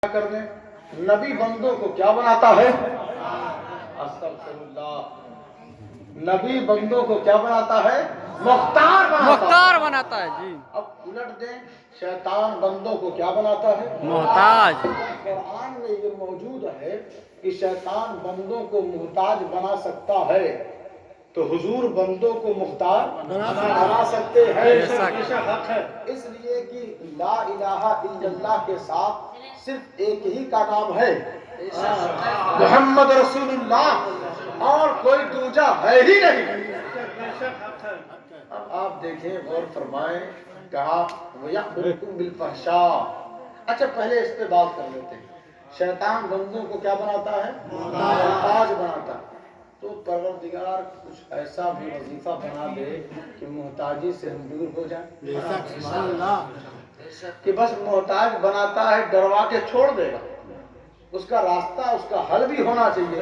کر دیں نبی بندوں کو کیا بناتا ہے؟ استغفراللہ، نبی بندوں کو کیا بناتا ہے؟ مختار بناتا ہے جی۔ اب الٹ دیں، شیطان بندوں کو کیا بناتا ہے؟ محتاج۔ قرآن میں یہ موجود ہے کہ شیطان بندوں کو محتاج بنا سکتا ہے، تو حضور بندوں کو مختار بنا سکتے ہیں۔ اس لیے کہ لا الہ الا اللہ کے ساتھ صرف ایک ہی کا نام ہے، محمد رسول اللہ، اور کوئی دوجا ہے ہی نہیں۔ اب آپ دیکھیں، غور فرمائیں، کہا وَيَأْمُرُكُمْ بِالْفَحْشَاءِ۔ اچھا پہلے اس پہ بات کر لیتے ہیں، شیطان بندوں کو کیا بناتا ہے؟ محتاج بناتا ہے۔ تو پروردگار کچھ ایسا بھی وظیفہ بنا دے کہ محتاجی سے ہم دور ہو جائیں، کہ بس محتاج بناتا ہے، ڈروا کے چھوڑ دے گا۔ اس کا راستہ، اس کا حل بھی ہونا چاہیے،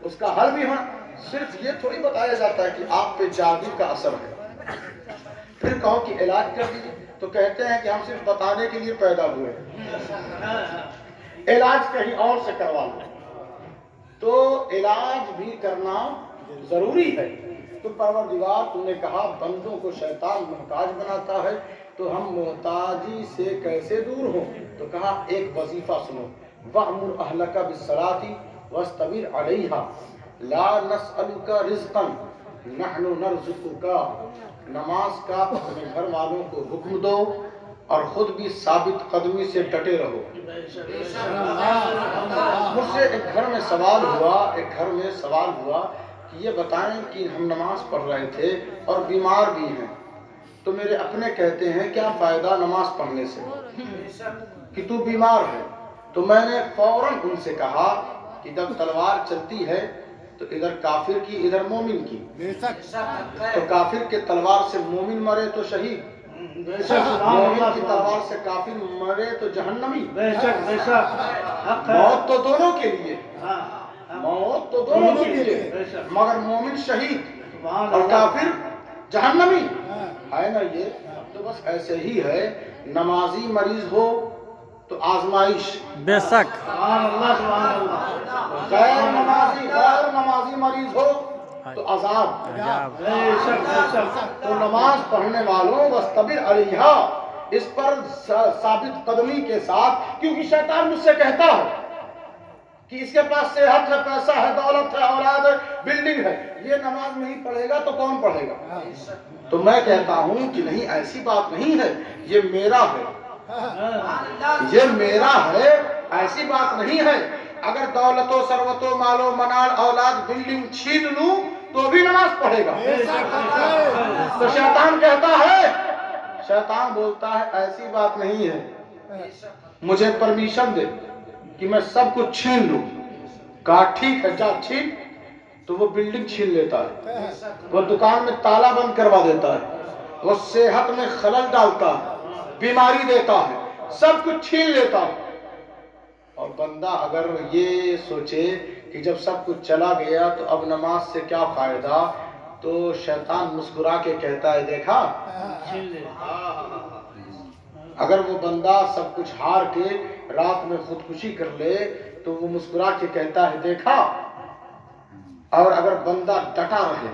اس کا حل بھی ہونا۔ صرف یہ تھوڑی بتایا جاتا ہے کہ آپ پہ جادو کا اثر ہے، پھر کہو کہ علاج کر دیجیے، تو کہتے ہیں کہ ہم صرف بتانے کے لیے پیدا ہوئے ہیں، علاج کہیں اور سے کروا لیں۔ تو علاج بھی کرنا ضروری ہے۔ تو پروردگار تم نے کہا بندوں کو شیطان محتاج بناتا ہے، تو ہم محتاجی سے کیسے دور ہوں؟ تو کہا ایک وظیفہ سنو، وَأْمُرْ أَهْلَكَ بِالصَّلَاةِ وَاسْتَبِرْ عَلَيْهَا لَا نَسْأَلُكَ رِزْقًا نَحْنُ نَرْزُقُكَ۔ نماز کا اپنے گھر والوں کو حکم دو اور خود بھی ثابت قدمی سے ڈٹے رہو۔ مجھ سے ایک گھر میں سوال ہوا کہ یہ بتائیں کہ ہم نماز پڑھ رہے تھے اور بیمار بھی ہیں، تو میرے اپنے کہتے ہیں کیا فائدہ نماز پڑھنے سے کہ تو بیمار ہے؟ تو میں نے فوراً ان سے کہا کہ جب تلوار چلتی ہے تو ادھر کافر کی ادھر مومن کی، تو کافر کے تلوار سے مومن مرے تو شہید، مومن کی تلوار سے کافر مرے تو جہنمی۔ موت تو دونوں کے لیے، موت تو دونوں کے لیے، مگر مومن شہید اور کافر جہنمی ہے نا۔ یہ تو بس ایسے ہی ہے، نمازی مریض ہو تو آزمائش، بے شک۔ غیر نمازی مریض ہو تو عذاب۔ تو نماز پڑھنے والوں وَاسْتَبِرْ عَلَيْهَا، اس پر ثابت قدمی کے ساتھ، کیونکہ شیطان مجھ سے کہتا ہے کہ اس کے پاس صحت ہے، پیسہ ہے، دولت ہے، اولاد ہے، بلڈنگ ہے، یہ نماز نہیں پڑھے گا تو کون پڑھے گا؟ تو میں کہتا ہوں کہ نہیں، ایسی بات نہیں ہے، یہ میرا ہے، یہ میرا ہے، ایسی بات نہیں ہے۔ اگر دولت و ثروت و مال و منال اولاد بلڈنگ چھین لوں تو بھی نماز پڑھے گا۔ تو شیطان کہتا ہے، شیطان بولتا ہے ایسی بات نہیں ہے، مجھے پرمیشن دے کہ میں سب کچھ چھین لوں۔ کہا ٹھیک ہے، جا چھین۔ تو وہ بلڈنگ چھین لیتا ہے، وہ دکان میں تالا بند کروا دیتا ہے، وہ صحت میں خلل ڈالتا ہے، بیماری دیتا ہے، سب کچھ چھین لیتا ہے۔ اور بندہ اگر یہ سوچے کہ جب سب کچھ چلا گیا تو اب نماز سے کیا فائدہ، تو شیطان مسکرا کے کہتا ہے دیکھا، اگر وہ بندہ سب کچھ ہار کے رات میں خودکشی کر لے تو وہ مسکرا کے کہتا ہے دیکھا، اور اگر بندہ ڈٹا رہے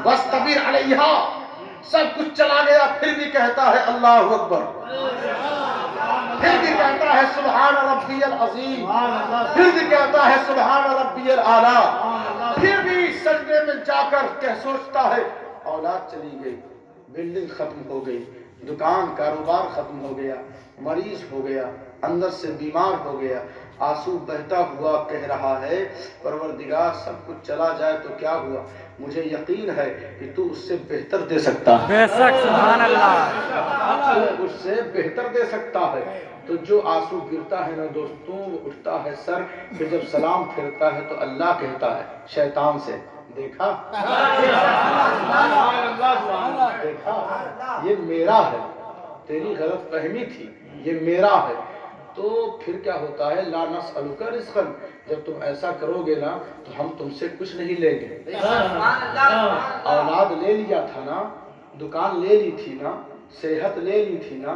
وَاسْتَبِرْ عَلَيْهَا، سب کچھ چلا گیا پھر بھی کہتا ہے اللہ اکبر، پھر بھی کہتا ہے سبحان ربی العظیم، پھر بھی کہتا ہے سبحان ربی الاعلیٰ، پھر بھی سجدے میں جا کر سوچتا ہے اولاد چلی گئی، بلڈنگ ختم ہو گئی، دکان کاروبار ختم ہو گیا، مریض ہو گیا، اندر سے بیمار ہو گیا، آنسو بہتا ہوا کہہ رہا ہے پروردگار سب کچھ چلا جائے تو کیا ہوا، مجھے یقین ہے کہ تو اس سے بہتر دے سکتا ہے، بے شک، سبحان اللہ، تو اس سے بہتر دے سکتا ہے۔ تو جو آنسو گرتا ہے نا دوستوں، وہ اٹھتا ہے سر، پھر جب سلام پھرتا ہے تو اللہ کہتا ہے شیطان سے دیکھا، دیکھا یہ میرا ہے، تیری غلط فہمی تھی، یہ میرا ہے۔ تو پھر کیا ہوتا ہے، لا نسألک رزقا، جب تم ایسا کرو گے نا تو ہم تم سے کچھ نہیں لیں گے۔ اولاد لے لیا تھا نا، دکان لے لی تھی نا، صحت لے لی تھی نا،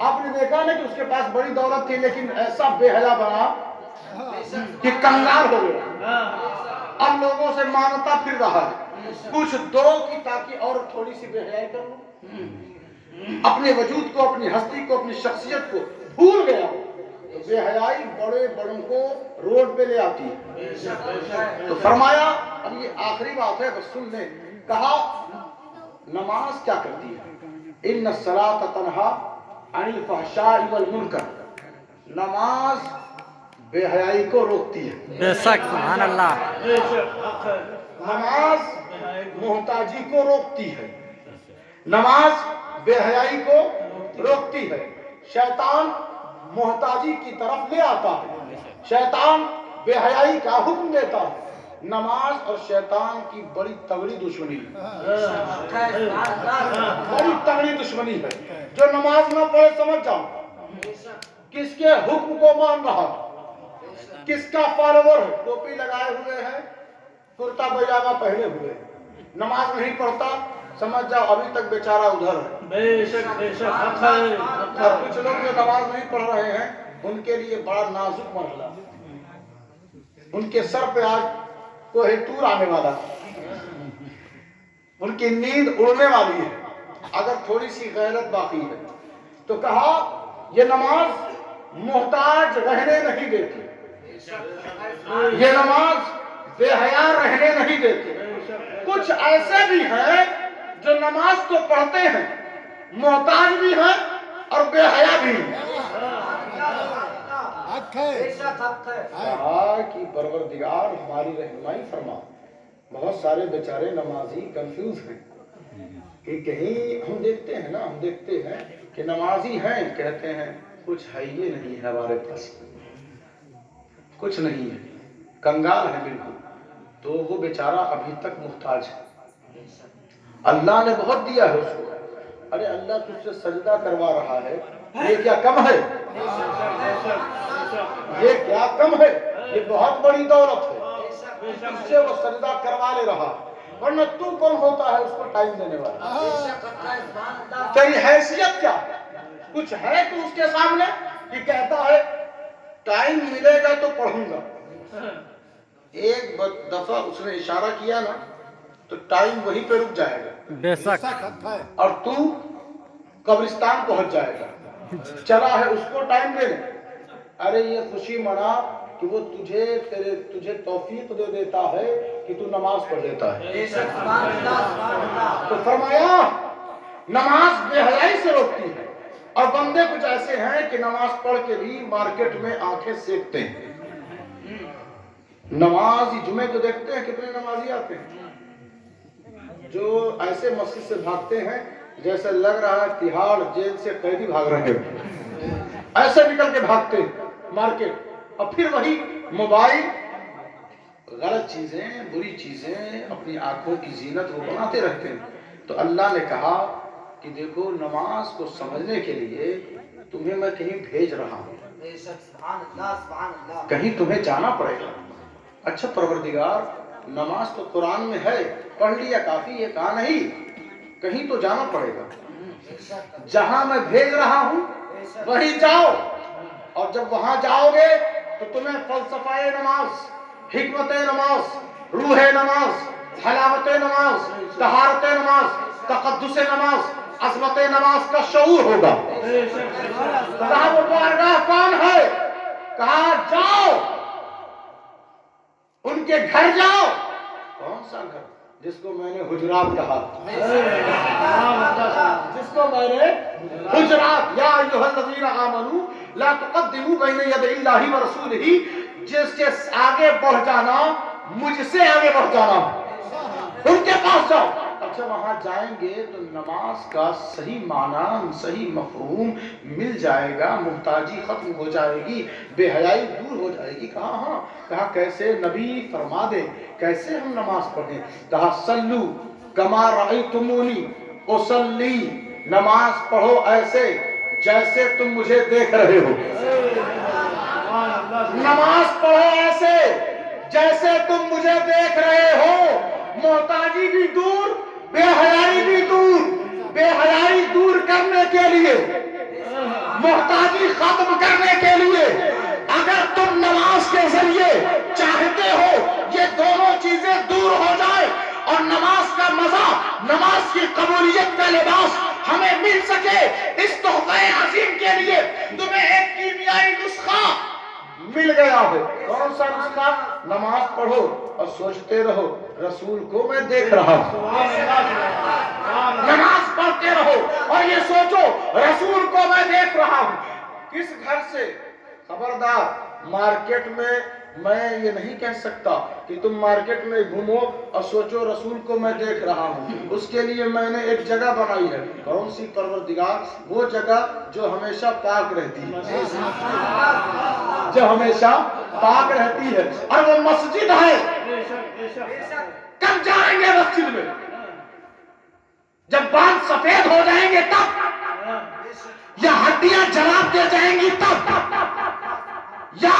آپ نے دیکھا نا کہ اس کے پاس بڑی دولت تھی لیکن ایسا بے حیا بنا کہ کنگال ہو گیا. اب لوگوں سے مانگتا پھر رہا ہے کچھ دو کہ تاکہ اور تھوڑی سی بے حیائی کر لوں. اپنے وجود کو، اپنی ہستی کو، اپنی شخصیت کو بھول گیا. تو بے حیائی بڑے بڑوں کو روڈ پہ لے آتی ہے. تو فرمایا، اب یہ آخری بات ہے بس سن لیں. کہا نماز کیا کرتی ہے؟ ان الصلاۃ تنہا عن الفحشاء والمنکر. نماز بے حیائی کو روکتی ہے. بے شک سبحان اللہ. نماز محتاجی کو روکتی ہے. نماز بے حیائی کو روکتی ہے. شیطان محتاجی کی طرف لے آتا ہے. شیطان بے حیائی کا حکم دیتا ہے. نماز اور شیطان کی بڑی تگڑی دشمنی ہے. بڑی تگڑی دشمنی ہے. جو نماز نہ پڑھے سمجھ جاؤ کس کے حکم کو مان رہا ہے، کس کا فالوور ہے. ٹوپی لگائے ہوئے ہیں، کرتا پائجامہ پہنے ہوئے، نماز نہیں پڑھتا، سمجھ جاؤ ابھی تک بیچارہ ادھر ہے. بے شک بے شک. اور کچھ لوگ جو نماز نہیں پڑھ رہے ہیں ان کے لیے بڑا نازک مرحلہ. ان کے سر پہ آج کوئی تور آنے والا، ان کی نیند اڑنے والی ہے اگر تھوڑی سی غیرت باقی ہے. تو کہا یہ نماز محتاج رہنے نہیں دیتی، یہ نماز بے حیا رہنے نہیں دیتی. کچھ ایسے بھی ہیں جو نماز تو پڑھتے ہیں، محتاج بھی ہیں اور بے حیا بھی ہیں. کہا کہ پروردگار ہماری رہنمائی فرما. بہت سارے بیچارے نمازی کنفیوز ہیں کہ کہیں ہم دیکھتے ہیں نا، ہم دیکھتے ہیں کہ نمازی ہیں، کہتے ہیں کچھ ہے یہ نہیں ہے ہمارے پاس، کچھ نہیں ہے، کنگال ہے بالکل. تو وہ بیچارہ ابھی تک محتاج ہے. اللہ نے بہت دیا ہے اس کو. ارے اللہ تجھ سے سجدہ کروا رہا ہے، یہ کیا کم ہے؟ یہ کیا کم ہے؟ یہ بہت بڑی دولت ہے. تجھ سے وہ سجدہ کروا لے رہا، ورنہ تو کون ہوتا ہے اس کو ٹائم دینے والا؟ تیری حیثیت کیا؟ کچھ ہے تو اس کے سامنے کہ کہتا ہے ٹائم ملے گا تو پڑھوں گا. ایک دفعہ اس نے اشارہ کیا نا تو ٹائم وہیں پہ رک جائے گا. بے شک. اور تو قبرستان پہنچ جائے گا. چلا ہے اس کو ٹائم دینے. ارے یہ خوشی منا کہ وہ تجھے توفیق دے دیتا ہے کہ تو نماز پڑھ لیتا ہے. تو فرمایا نماز بے حیائی سے روکتی ہے. اور بندے کچھ ایسے ہیں کہ نماز پڑھ کے بھی مارکیٹ میں آنکھیں سیکتے ہیں. نماز جمعے کو دیکھتے ہیں کتنے نمازی آتے ہیں جو ایسے مسجد سے بھاگتے ہیں جیسے لگ رہا ہے تہاڑ جیل سے قیدی بھاگ رہے ہیں. ایسے نکل کے بھاگتے ہیں مارکیٹ. اور پھر وہی موبائل، غلط چیزیں، بری چیزیں، اپنی آنکھوں کی زینت وہ بناتے رہتے ہیں. تو اللہ نے کہا کہ دیکھو نماز کو سمجھنے کے لیے تمہیں میں کہیں بھیج رہا ہوں، کہیں تمہیں جانا پڑے گا. اچھا پروردگار نماز تو قرآن میں ہے، پڑھ لیا کافی ہے. کہا نہیں، کہیں تو جانا پڑے گا. جہاں میں بھیج رہا ہوں وہیں جاؤ. اور جب وہاں جاؤ گے تو تمہیں فلسفہ نماز، حکمت نماز، روح نماز، حلاوت نماز، طہارت نماز، تقدس نماز، عظمت نماز کا شعور ہوگا. کہا وہ بارگاہ کون ہے؟ کہا جاؤ ان کے گھر جاؤ. کون سا گھر؟ جس کو میں نے حجرات کہا، جس کو میں نے حجرات، یا ایھا الذین آمنوا لا تقدموا بین یدی اللہ ورسولہ، جس کے آگے بڑھ جانا مجھ سے آگے بڑھ جانا، ان کے پاس جاؤ. اچھا وہاں جائیں گے تو نماز کا صحیح معنی، صحیح مفہوم مل جائے گا، محتاجی ختم ہو جائے گی، بے حیائی دور ہو جائے گی. کہا ہاں. کہا کیسے؟ نبی فرما دے کیسے ہم نماز پڑھیں. کہا صلو کما رأیتمونی اصلی، نماز پڑھو ایسے جیسے تم مجھے دیکھ رہے ہو. نماز پڑھو ایسے جیسے تم مجھے دیکھ رہے ہو. محتاجی بھی دور، بے حیائی بھی دور. بے حیائی دور کرنے کے لیے ختم کرنے کے لیے اگر تم نماز کے ذریعے چاہتے ہو یہ دونوں چیزیں دور ہو جائے اور نماز کا مزہ، نماز کی قبولیت کا لباس ہمیں مل سکے، اس تحفہ عظیم کے لیے تمہیں ایک کیمیائی نسخہ مل گیا ہے۔ کون سا نسخہ؟ نماز پڑھو اور سوچتے رہو رسول کو میں دیکھ رہا ہوں۔ نماز پڑھتے رہو اور یہ سوچو رسول کو میں دیکھ رہا ہوں۔ کس گھر سے؟ خبردار مارکیٹ میں یہ نہیں کہہ سکتا کہ تم مارکیٹ میں گھومو اور سوچو رسول کو میں دیکھ رہا ہوں۔ اس کے لیے میں نے ایک جگہ بنائی ہے۔ کون سی؟ پروردگار، وہ جگہ جو ہمیشہ پاک رہتی ہے، جو ہمیشہ پاک رہتی ہے، اور وہ مسجد ہے۔ کب جائیں گے مسجد میں؟ جب بال سفید ہو جائیں گے تب، یا ہڈیاں جواب دے جائیں گی تب، یا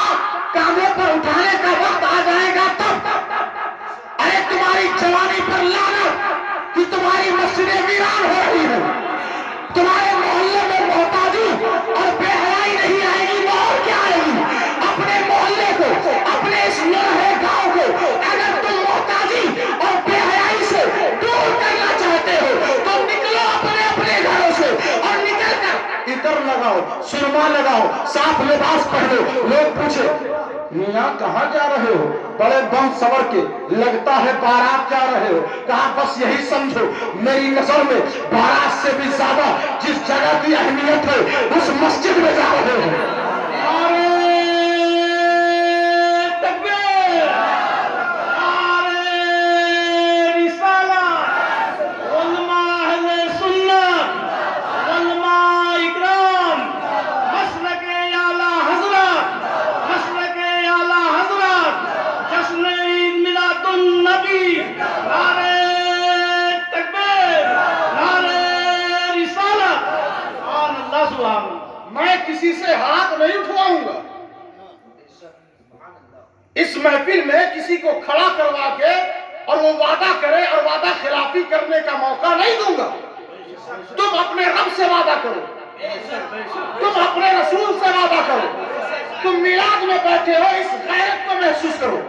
کاندھے پر اٹھانے کا وقت آ جائے گا تب۔ ارے تمہاری جوانی پر لعنت کہ تمہاری مسجدیں ویران ہو رہی ہیں، تمہارے محلے میں محتاجی اور بے حیائی نہیں آئے گی، وہ اور کیا آئے گی؟ اپنے محلے کو، اپنے اس لڑھے گاؤں کو اگر تم محتاجی اور بے حیائی سے دور کرنا چاہتے ہو تو نکلو اپنے اپنے گھروں سے، اور نکل کر عطر لگاؤ، سرما لگاؤ، صاف لباس پہنو۔ لوگ پوچھے میاں کہاں جا رہے ہو؟ بڑے بم سور کے، لگتا ہے بارات جا رہے ہو۔ کہا بس یہی سمجھو میری نظر میں بارات سے بھی زیادہ جس جگہ کی اہمیت ہے اس مسجد میں جا رہے ہو۔ میں کسی سے ہاتھ نہیں اٹھواؤں گا، اس محفل میں کسی کو کھڑا کروا کے اور وہ وعدہ کرے اور وعدہ خلافی کرنے کا موقع نہیں دوں گا۔ تم اپنے رب سے وعدہ کرو، تم اپنے رسول سے وعدہ کرو۔ تم میلاد میں بیٹھے ہو، اس غیرت کو محسوس کرو۔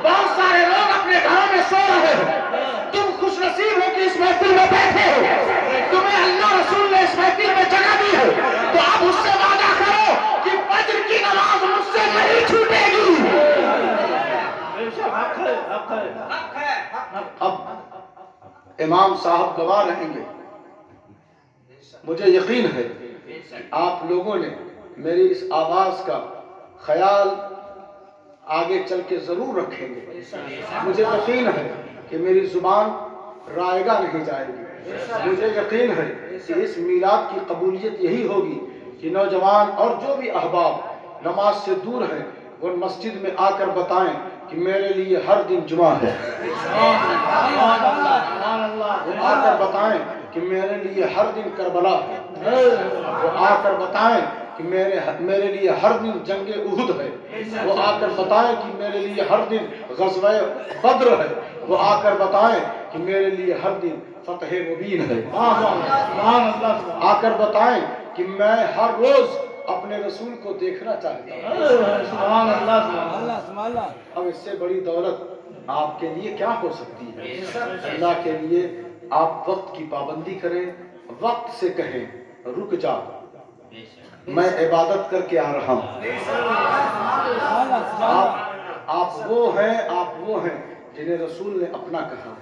بہت سارے لوگ اپنے گھروں میں سو رہے ہیں، تم خوش نصیب ہو کہ اس محفل میں بیٹھے ہو، تمہیں اللہ رسول نے اس محفل میں جگہ دی ہے، تو اب اس سے وعدہ کرو کہ فجر کی نماز مجھ سے نہیں چھوٹے گی۔ اب امام صاحب گواہ رہیں گے، مجھے یقین ہے آپ لوگوں نے میری اس آواز کا خیال آگے چل کے ضرور رکھیں گے۔ مجھے یقین ہے کہ میری زبان رائگاں نہیں جائے گی۔ مجھے یقین ہے کہ اس میلاد کی قبولیت یہی ہوگی کہ نوجوان اور جو بھی احباب نماز سے دور ہیں وہ مسجد میں آ کر بتائیں کہ میرے لیے ہر دن جمعہ ہے۔ وہ آ کر بتائیں کہ میرے لیے ہر دن کربلا ہے۔ وہ آ کر بتائیں کہ میرے لیے ہر دن جنگ احد ہے۔ وہ آ کر بتائیں کہ میرے لیے ہر دن غزوہ بدر ہے۔ وہ آ کر بتائیں کہ میرے لیے ہر دن فتح مبین ہے۔ آ کر بتائیں کہ میں ہر روز اپنے رسول کو دیکھنا چاہتا ہوں۔ اب اس سے بڑی دولت آپ کے لیے کیا ہو سکتی ہے؟ اللہ کے لیے آپ وقت کی پابندی کریں، وقت سے کہیں رک جا، میں عبادت کر کے آ رہا ہوں۔ آپ وہ ہیں جنہیں رسول نے اپنا کہا،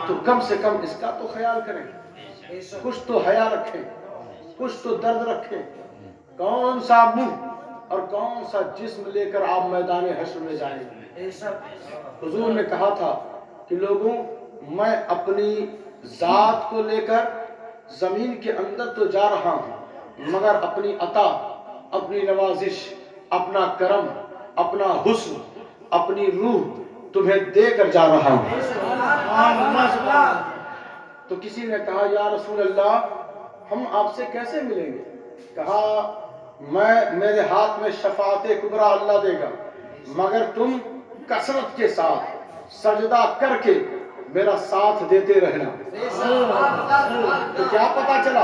تو کم سے کم اس کا تو خیال کریں، کچھ تو حیا رکھیں، کچھ تو درد رکھیں۔ کون سا منہ اور کون سا جسم لے کر آپ میدان حشر میں جائیں گے؟ حضور نے کہا تھا کہ لوگوں میں اپنی ذات کو لے کر زمین کے اندر تو جا رہا ہوں، مگر اپنی عطا، اپنی نوازش، اپنا کرم، اپنا حسن، اپنی روح تمہیں دے کر جا رہا ہوں۔ تو کسی نے کہا یا رسول اللہ ہم آپ سے کیسے ملیں گے؟ کہا میرے ہاتھ میں شفاعت کبریٰ اللہ دے گا، مگر تم کثرت کے ساتھ سجدہ کر کے میرا ساتھ دیتے رہنا۔ تو کیا پتا چلا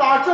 5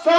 100